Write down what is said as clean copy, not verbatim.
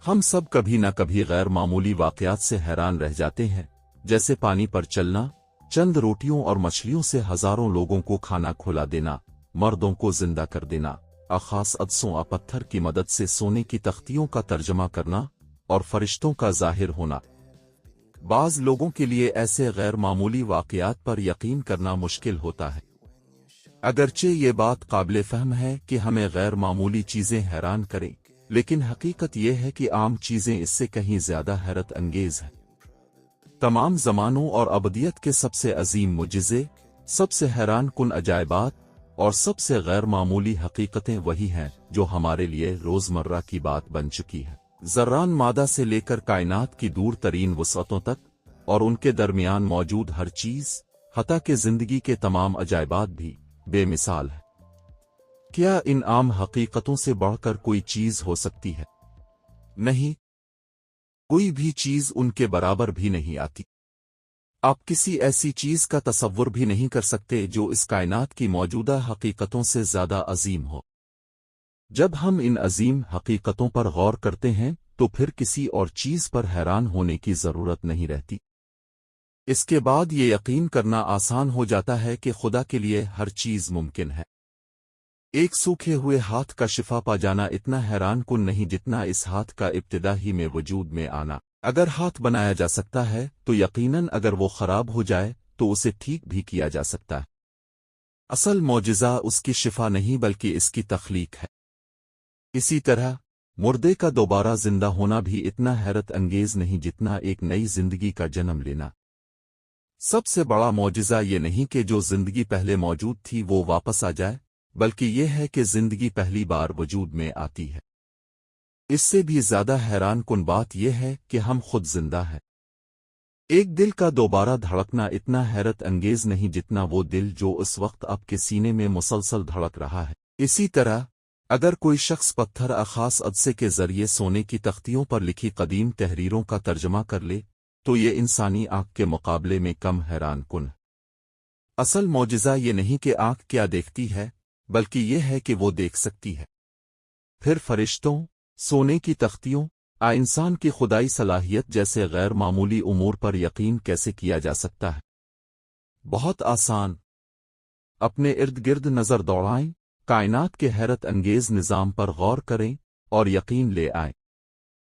ہم سب کبھی نہ کبھی غیر معمولی واقعات سے حیران رہ جاتے ہیں، جیسے پانی پر چلنا، چند روٹیوں اور مچھلیوں سے ہزاروں لوگوں کو کھانا کھلا دینا، مردوں کو زندہ کر دینا، خاص عدسوں پتھر کی مدد سے سونے کی تختیوں کا ترجمہ کرنا، اور فرشتوں کا ظاہر ہونا۔ بعض لوگوں کے لیے ایسے غیر معمولی واقعات پر یقین کرنا مشکل ہوتا ہے۔ اگرچہ یہ بات قابل فہم ہے کہ ہمیں غیر معمولی چیزیں حیران کریں، لیکن حقیقت یہ ہے کہ عام چیزیں اس سے کہیں زیادہ حیرت انگیز ہیں۔ تمام زمانوں اور ابدیت کے سب سے عظیم معجزے، سب سے حیران کن عجائبات اور سب سے غیر معمولی حقیقتیں وہی ہیں جو ہمارے لیے روزمرہ کی بات بن چکی ہے۔ ذران مادہ سے لے کر کائنات کی دور ترین وسعتوں تک، اور ان کے درمیان موجود ہر چیز، حتیٰ کہ زندگی کے تمام عجائبات بھی بے مثال ہے۔ کیا ان عام حقیقتوں سے بڑھ کر کوئی چیز ہو سکتی ہے؟ نہیں، کوئی بھی چیز ان کے برابر بھی نہیں آتی۔ آپ کسی ایسی چیز کا تصور بھی نہیں کر سکتے جو اس کائنات کی موجودہ حقیقتوں سے زیادہ عظیم ہو۔ جب ہم ان عظیم حقیقتوں پر غور کرتے ہیں تو پھر کسی اور چیز پر حیران ہونے کی ضرورت نہیں رہتی۔ اس کے بعد یہ یقین کرنا آسان ہو جاتا ہے کہ خدا کے لیے ہر چیز ممکن ہے۔ ایک سوکھے ہوئے ہاتھ کا شفا پا جانا اتنا حیران کن نہیں جتنا اس ہاتھ کا ابتدا ہی میں وجود میں آنا۔ اگر ہاتھ بنایا جا سکتا ہے تو یقیناً اگر وہ خراب ہو جائے تو اسے ٹھیک بھی کیا جا سکتا ہے۔ اصل معجزہ اس کی شفا نہیں بلکہ اس کی تخلیق ہے۔ اسی طرح مردے کا دوبارہ زندہ ہونا بھی اتنا حیرت انگیز نہیں جتنا ایک نئی زندگی کا جنم لینا۔ سب سے بڑا معجزہ یہ نہیں کہ جو زندگی پہلے موجود تھی وہ واپس آ جائے، بلکہ یہ ہے کہ زندگی پہلی بار وجود میں آتی ہے۔ اس سے بھی زیادہ حیران کن بات یہ ہے کہ ہم خود زندہ ہیں۔ ایک دل کا دوبارہ دھڑکنا اتنا حیرت انگیز نہیں جتنا وہ دل جو اس وقت آپ کے سینے میں مسلسل دھڑک رہا ہے۔ اسی طرح اگر کوئی شخص پتھر خاص عدسے کے ذریعے سونے کی تختیوں پر لکھی قدیم تحریروں کا ترجمہ کر لے تو یہ انسانی آنکھ کے مقابلے میں کم حیران کن ہے۔ اصل معجزہ یہ نہیں کہ آنکھ کیا دیکھتی ہے، بلکہ یہ ہے کہ وہ دیکھ سکتی ہے۔ پھر فرشتوں، سونے کی تختیوں، انسان کی خدائی صلاحیت جیسے غیر معمولی امور پر یقین کیسے کیا جا سکتا ہے؟ بہت آسان۔ اپنے ارد گرد نظر دوڑائیں، کائنات کے حیرت انگیز نظام پر غور کریں اور یقین لے آئیں۔